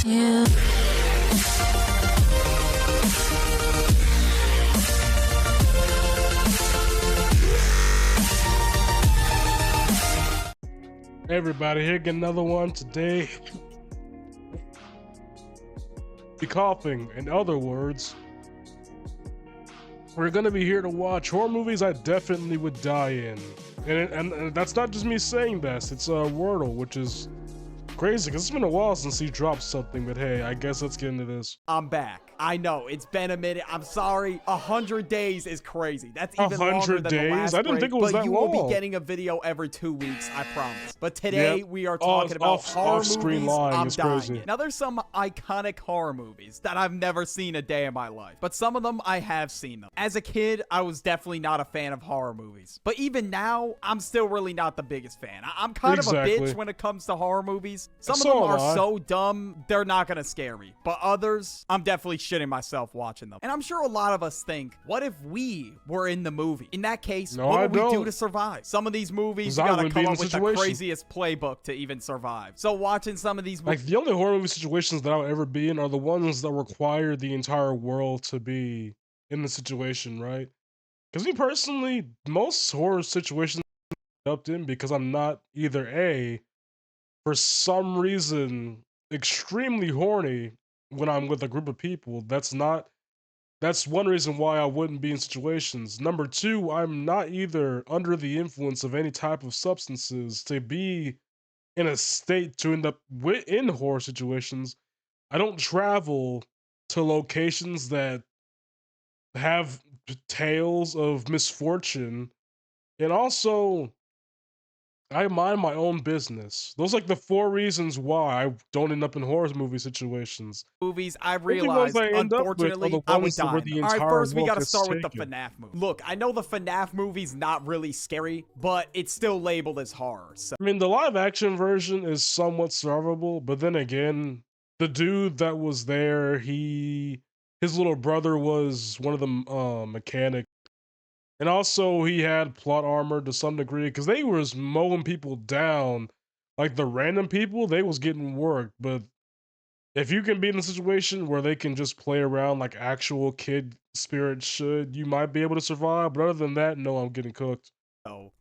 you. Hey everybody, here get another one today. Be coughing. In other words, we're gonna be here to watch horror movies I definitely would die in, and that's not just me saying this. It's Wordle, which is crazy because it's been a while since he dropped something. But hey, I guess let's get into this. I'm back. I know, it's been a minute. I'm sorry. 100 days is crazy. That's even longer than the last I didn't think it was that long. But you will be getting a video every 2 weeks, I promise. But today we are talking about horror movies I'm dying in. Now there's some iconic horror movies that I've never seen a day in my life, but some of them I have seen them. As a kid, I was definitely not a fan of horror movies, but even now, I'm still really not the biggest fan. I'm kind of a bitch when it comes to horror movies. Some of them are so dumb, they're not gonna scare me, but others, I'm definitely shitting myself watching them. And I'm sure a lot of us think, what if we were in the movie? In that case, what would we do to survive? Some of these movies, you gotta come up with the craziest playbook to even survive. So watching some of these movies, like the only horror movie situations that I'll ever be in are the ones that require the entire world to be in the situation, right? Because me personally, most horror situations I'm up in because I'm not either A, for some reason, extremely horny when I'm with a group of people. That's one reason why I wouldn't be in situations. Number two, I'm not either under the influence of any type of substances to be in a state to end up in horror situations. I don't travel to locations that have tales of misfortune. And also, I mind my own business. Those are like the 4 reasons why I don't end up in horror movie situations. I realized, unfortunately, I would die. Alright, first we gotta start with the FNAF movie. Look, I know the FNAF movie's not really scary, but it's still labeled as horror. So. I mean, the live action version is somewhat survivable, but then again, the dude that was there, his little brother was one of the mechanics. And also, he had plot armor to some degree, because they was mowing people down. Like, the random people, they was getting worked. But if you can be in a situation where they can just play around like actual kid spirits should, you might be able to survive. But other than that, no, I'm getting cooked.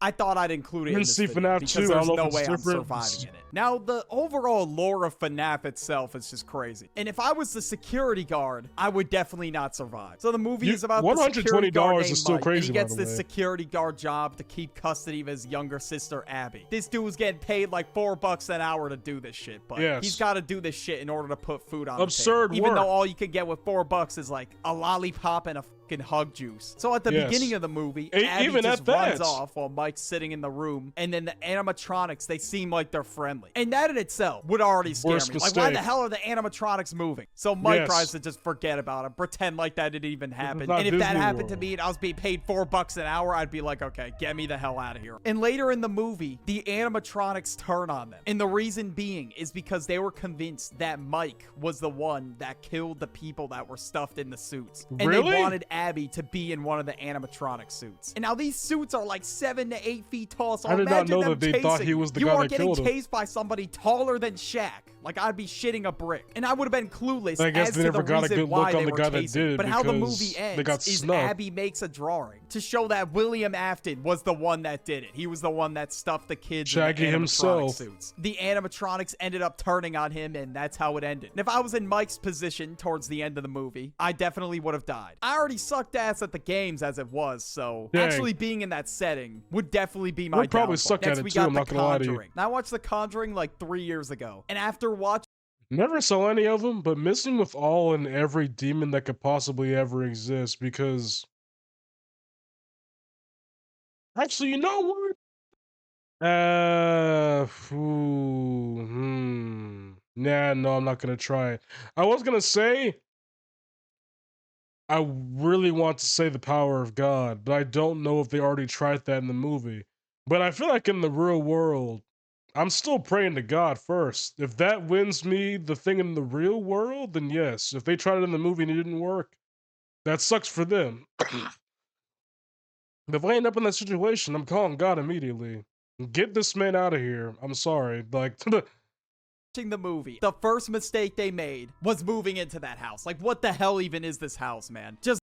I thought I'd include it in this video because there's no way I'm surviving in it. Now, the overall lore of FNAF itself is just crazy. And if I was the security guard, I would definitely not survive. So the movie is about the security guard named is still Mike, crazy, and he gets this security guard job to keep custody of his younger sister, Abby. This dude was getting paid like $4 an hour to do this shit, but he's got to do this shit in order to put food on the table. Even though all you could get with $4 is like a lollipop and a hug juice. So at the beginning of the movie, Abby just runs off while Mike's sitting in the room, and then the animatronics, they seem like they're friendly. And that in itself would already scare me. Like, why the hell are the animatronics moving? So Mike tries to just forget about it, pretend like that didn't even happen. And if that happened to me and I was being paid $4 an hour, I'd be like, okay, get me the hell out of here. And later in the movie, the animatronics turn on them. And the reason being is because they were convinced that Mike was the one that killed the people that were stuffed in the suits. And they wanted Abby to be in one of the animatronic suits. And now these suits are like 7 to 8 feet tall, so I did not know that they thought he was the guy that killed him. You are getting chased by somebody taller than Shaq. Like, I'd be shitting a brick. And I would have been clueless as to the reason why they were chasing. But how the movie ends is Abby makes a drawing to show that William Afton was the one that did it. He was the one that stuffed the kids in the animatronic suits. The animatronics ended up turning on him, and that's how it ended. And if I was in Mike's position towards the end of the movie, I definitely would have died. I already sucked ass at the games as it was, so actually being in that setting would definitely be my downfall. Probably suck at it too, I'm not gonna lie to you. I watched The Conjuring like 3 years ago, and after watching never saw any of them, but missing with all and every demon that could possibly ever exist, because actually, you know what? Nah, no, I'm not gonna try it. I was gonna say I really want to say the power of God, but I don't know if they already tried that in the movie. But I feel like in the real world, I'm still praying to God first. If that wins me the thing in the real world, then yes. If they tried it in the movie and it didn't work, that sucks for them. If I end up in that situation, I'm calling God immediately. Get this man out of here. I'm sorry. Like, the movie, the first mistake they made was moving into that house. Like, what the hell even is this house, man? Just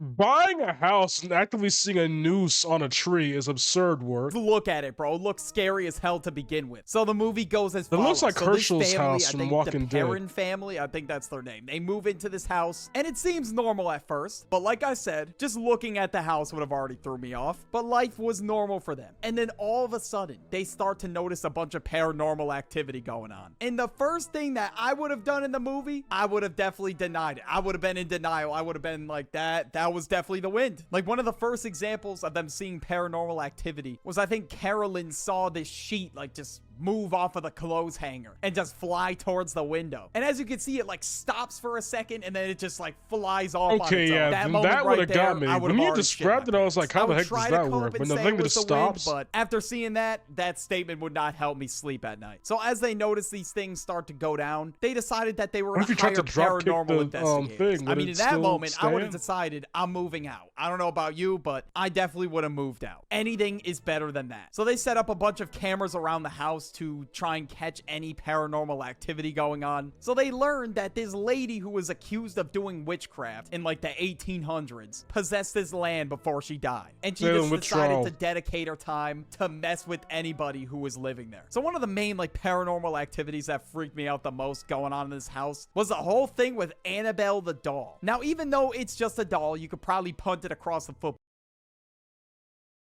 buying a house and actively seeing a noose on a tree is absurd work. Look at it, bro. It looks scary as hell to begin with. So the movie goes as follows. It looks like Herschel's house from Walking Dead. The Perrin family, I think that's their name. They move into this house, and it seems normal at first. But like I said, just looking at the house would have already threw me off. But life was normal for them. And then all of a sudden, they start to notice a bunch of paranormal activity going on. And the first thing that I would have done in the movie, I would have definitely denied it. I would have been in denial. I would have been like, that was definitely the wind. Like, one of the first examples of them seeing paranormal activity was, I think Carolyn saw this sheet like just move off of the clothes hanger and just fly towards the window. And as you can see, it like stops for a second and then it just like flies off. Okay, yeah, that would have got me. When you described it, I was like, how the heck does that work? When the thing just stops. But after seeing that statement would not help me sleep at night. So as they noticed these things start to go down, they decided that they were going to hire paranormal investigators. I mean, in that moment, I would have decided I'm moving out. I don't know about you, but I definitely would have moved out. Anything is better than that. So they set up a bunch of cameras around the house to try and catch any paranormal activity going on. So they learned that this lady who was accused of doing witchcraft in like the 1800s possessed this land before she died. And she just decided to dedicate her time to mess with anybody who was living there. So one of the main like paranormal activities that freaked me out the most going on in this house was the whole thing with Annabelle the doll. Now, even though it's just a doll, you could probably punt it across the football.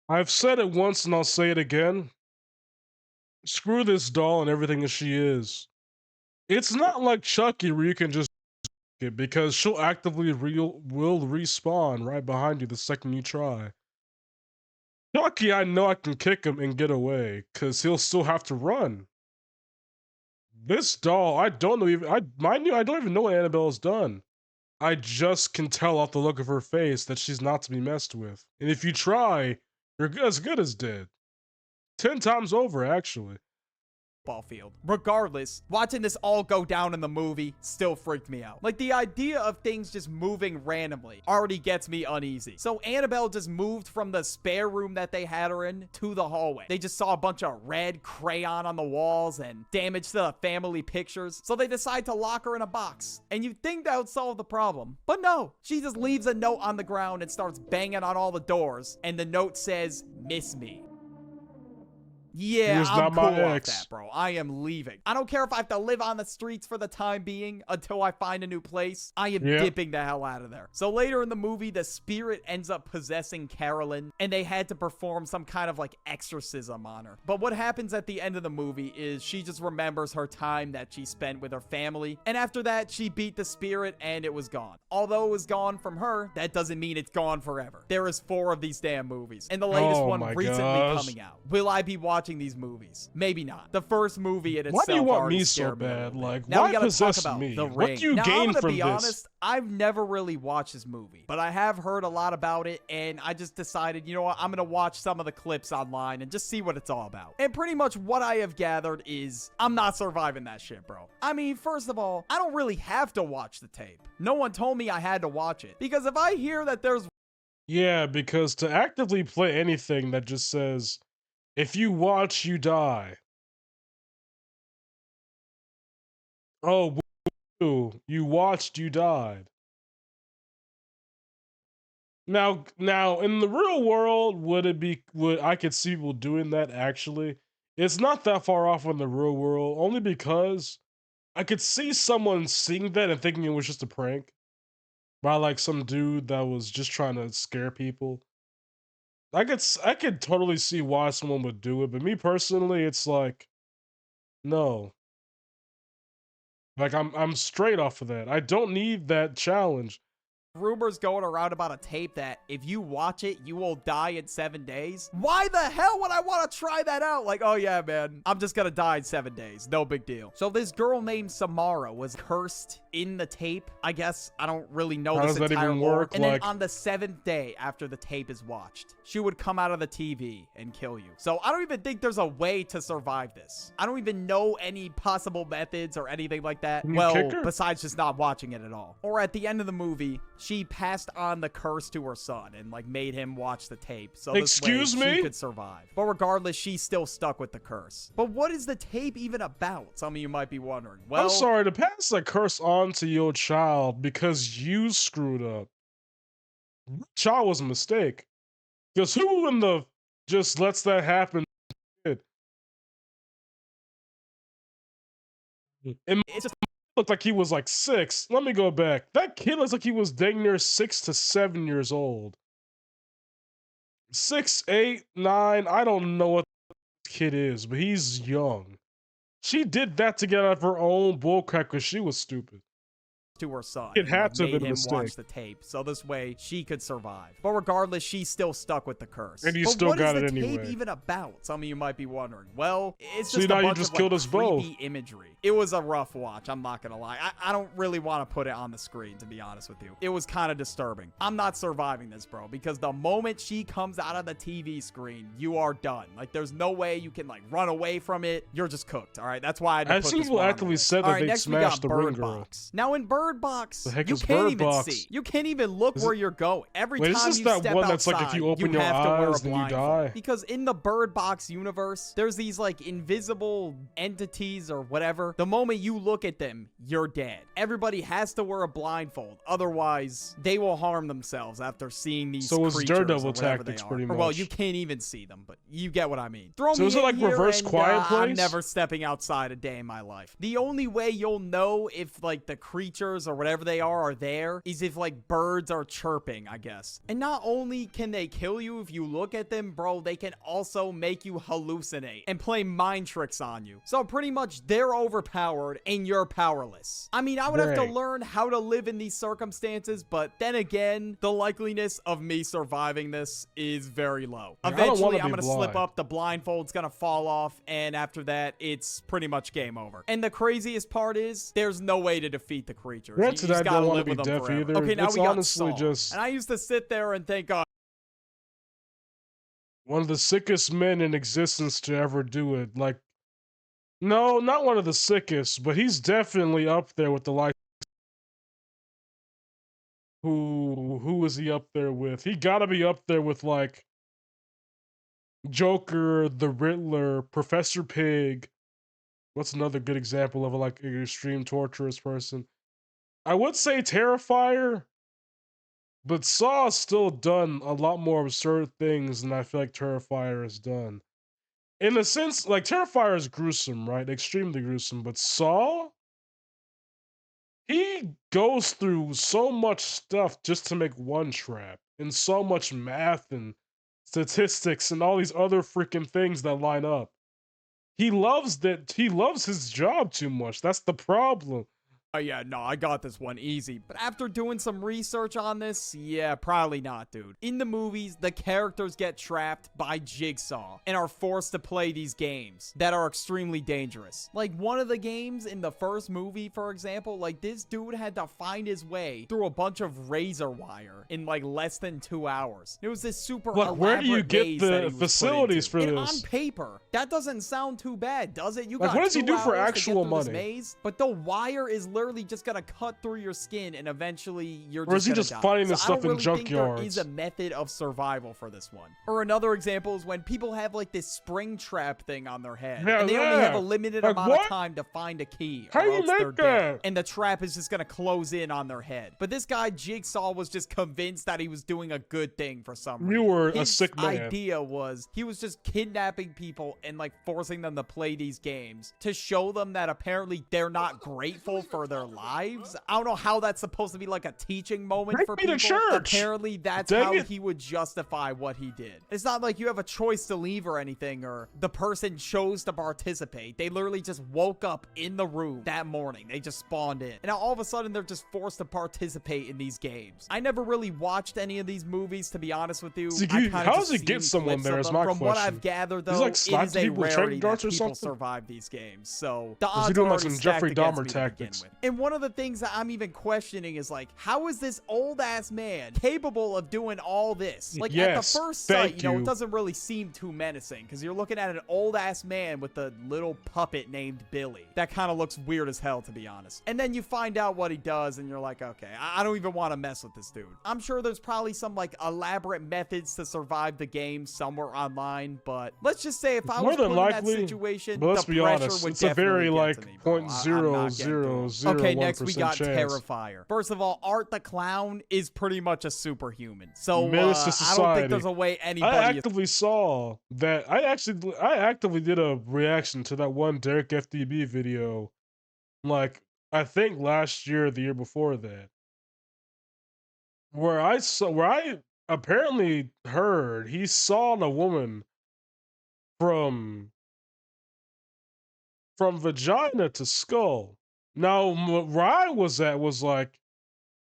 I've said it once and I'll say it again. Screw this doll and everything as she is. It's not like Chucky where you can just it because she'll actively will respawn right behind you the second you try. Chucky, I know I can kick him and get away because he'll still have to run. This doll, I don't even know what Annabelle's done. I just can tell off the look of her face that she's not to be messed with. And if you try, you're as good as dead. 10 times over, actually. Field. Regardless, watching this all go down in the movie still freaked me out. Like, the idea of things just moving randomly already gets me uneasy. So Annabelle just moved from the spare room that they had her in to the hallway. They just saw a bunch of red crayon on the walls and damage to the family pictures. So they decide to lock her in a box. And you'd think that would solve the problem. But no, she just leaves a note on the ground and starts banging on all the doors. And the note says, "Miss me." Yeah, I'm cool off that, bro. I am leaving. I don't care if I have to live on the streets for the time being until I find a new place. I am dipping the hell out of there. So later in the movie, the spirit ends up possessing Carolyn, and they had to perform some kind of like exorcism on her. But what happens at the end of the movie is she just remembers her time that she spent with her family, and after that, she beat the spirit, and it was gone. Although it was gone from her, that doesn't mean it's gone forever. There is 4 of these damn movies, and the latest one recently coming out. Will I be watching these movies? Maybe not. The first movie in itself. Why do you want me so bad? Like, why possess me? What do you gain from this? I'm gonna be honest, I've never really watched this movie, but I have heard a lot about it, and I just decided, you know what, I'm gonna watch some of the clips online and just see what it's all about. And pretty much what I have gathered is I'm not surviving that shit, bro. I mean, first of all, I don't really have to watch the tape. No one told me I had to watch it, because if I hear that there's... Yeah, because to actively play anything that just says, if you watch, you die. Oh, you watched, you died. Now, in the real world, would I could see people doing that actually? It's not that far off in the real world, only because I could see someone seeing that and thinking it was just a prank by like some dude that was just trying to scare people. I could totally see why someone would do it, but me personally, it's like, no. Like, I'm straight off of that. I don't need that challenge. Rumors going around about a tape that if you watch it, you will die in 7 days. Why the hell would I want to try that out? Like, oh yeah, man, I'm just gonna die in 7 days. No big deal. So this girl named Samara was cursed in the tape, I guess. I don't really know How this does that entire even lore. work? And then on the 7th day after the tape is watched, she would come out of the TV and kill you. So I don't even think there's a way to survive this. I don't even know any possible methods or anything like that. Well, besides just not watching it at all. Or at the end of the movie, she passed on the curse to her son and like made him watch the tape. So this way she could survive. But regardless, she's still stuck with the curse. But what is the tape even about? Some of you might be wondering. Well, I'm sorry, to pass the curse on to your child because you screwed up. Child was a mistake. Because who in the just lets that happen? It just looked like he was like 6. Let me go back. That kid looks like he was dang near 6 to 7 years old. 6, 8, 9. I don't know what this kid is, but he's young. She did that to get out of her own bullcrap because she was stupid. To her son. It had to have been a mistake. Watch the tape, so this way she could survive. But regardless, she's still stuck with the curse. And you still got it anyway. What is the tape even about? Some of you might be wondering. Well, it's just a bunch of like creepy imagery. It was a rough watch. I'm not gonna lie. I don't really want to put it on the screen, to be honest with you. It was kind of disturbing. I'm not surviving this, bro, because the moment she comes out of the TV screen, you are done. Like, there's no way you can like run away from it. You're just cooked. All right, that's why I had to put this one on. People actively said that they smashed the Ring Girl. Now in Bird Box, the heck you is can't Bird even Box? See. You can't even look where you're going. Every time you step outside, is this that one that's like if you open your eyes then you die? Because in the Bird Box universe, there's these like invisible entities or whatever. The moment you look at them, you're dead. Everybody has to wear a blindfold. Otherwise, they will harm themselves after seeing these creatures. So it's Daredevil tactics pretty much. Or, well, you can't even see them, but you get what I mean. Throw so me is it like reverse Quiet Place? I'm never stepping outside a day in my life. The only way you'll know if like the creatures or whatever they are there is if like birds are chirping, I guess. And not only can they kill you if you look at them, bro, they can also make you hallucinate and play mind tricks on you. So pretty much they're overpowered and you're powerless. I mean, I would have to learn how to live in these circumstances, but then again, the likeliness of me surviving this is very low. Eventually, I'm gonna slip up, the blindfold's gonna fall off, and after that, it's pretty much game over. And the craziest part is, there's no way to defeat the creatures. You just gotta live with them forever. Either. Okay, now it's we got honestly Saw. just... And I used to sit there and think, one of the sickest men in existence to ever do it. Like, no, not one of the sickest, but he's definitely up there with the like. Who is he up there with? He gotta be up there with like Joker, the Riddler, Professor Pig. What's another good example of a like an extreme torturous person? I would say Terrifier, but Saw has still done a lot more absurd things than I feel like Terrifier has done. In a sense, like Terrifier is gruesome, right? Extremely gruesome, but Saw, he goes through so much stuff just to make one trap, and so much math and statistics and all these other freaking things that line up. He loves his job too much. That's the problem. Oh yeah, no, I got this one easy. But after doing some research on this, yeah, probably not, dude. In the movies, the characters get trapped by Jigsaw and are forced to play these games that are extremely dangerous. Like one of the games in the first movie, for example, like this dude had to find his way through a bunch of razor wire in like less than 2 hours. It was this super elaborate where do you get the facilities for this? And on paper, that doesn't sound too bad, does it? You like, got what does he do for actual money? Maze, but the wire is literally just gonna cut through your skin and eventually you're just or is he just finding this stuff in junkyards? There is a method of survival for this one. Or another example is when people have like this spring trap thing on their head, and they only have a limited amount of time to find a key, or else they're dead. And the trap is just gonna close in on their head. But this guy Jigsaw was just convinced that he was doing a good thing for some reason. You were a sick man. His idea was he was just kidnapping people and like forcing them to play these games to show them that apparently they're not grateful for their lives. I don't know how that's supposed to be like a teaching moment for people. Apparently that's how he would justify what he did. It's not like you have a choice to leave or anything, or the person chose to participate. They literally just woke up in the room that morning. They just spawned in. And now all of a sudden they're just forced to participate in these games. I never really watched any of these movies, to be honest with you. How does he get someone there is my question. From what I've gathered though, it is a rarity that people survive these games. So the odds are already stacked against me to begin with. And one of the things that I'm even questioning is like, how is this old ass man capable of doing all this? Like at the first sight, you know, it doesn't really seem too menacing because you're looking at an old ass man with a little puppet named Billy. That kind of looks weird as hell, to be honest. And then you find out what he does and you're like, okay, I don't even want to mess with this dude. I'm sure there's probably some like elaborate methods to survive the game somewhere online, but let's just say if I was put in that situation, let's the be pressure honest, would it's a very like me, 0.0001% Okay, next we got chance. Terrifier. First of all, Art the Clown is pretty much a superhuman. So I don't think there's a way anybody... I actively saw that. I actively did a reaction to that one Derek FDB video, like, I think last year or the year before that, where I apparently heard he saw a woman from vagina to skull. Now, where I was at was like,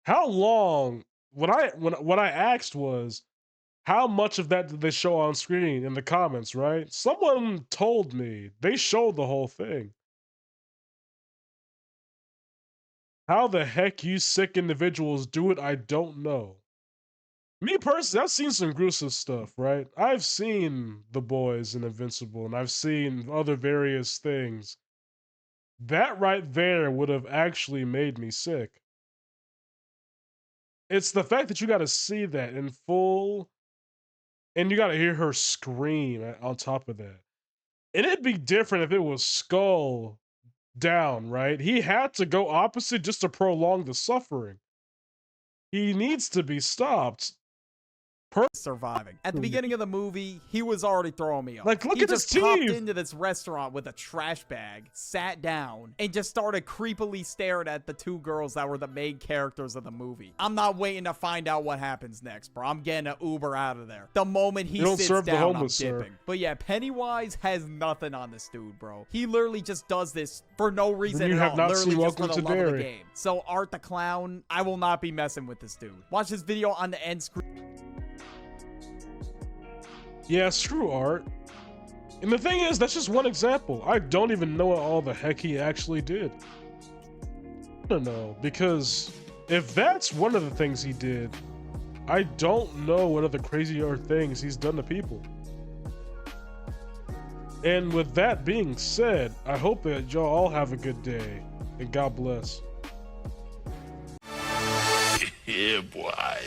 how long? What I asked was, how much of that did they show on screen in the comments, right? Someone told me they showed the whole thing. How the heck you sick individuals do it, I don't know. Me personally, I've seen some gruesome stuff, right? I've seen The Boys and Invincible, and I've seen other various things. That right there would have actually made me sick. It's the fact that you got to see that in full, and you got to hear her scream on top of that. And it'd be different if it was skull down, right? He had to go opposite just to prolong the suffering. He needs to be stopped. Surviving. At the beginning of the movie, he was already throwing me off. Like, look at his teeth. He just popped into this restaurant with a trash bag, sat down, and just started creepily staring at the two girls that were the main characters of the movie. I'm not waiting to find out what happens next, bro. I'm getting an Uber out of there. The moment he sits down, I'm dipping. But yeah, Pennywise has nothing on this dude, bro. He literally just does this for no reason at all. Literally just for the love of the game. So Art the Clown, I will not be messing with this dude. Watch this video on the end screen. Yeah, screw Art. And the thing is, that's just one example. I don't even know what all the heck he actually did. I don't know, because if that's one of the things he did, I don't know what other crazier things he's done to people. And with that being said, I hope that y'all all have a good day, and God bless. Yeah, boy.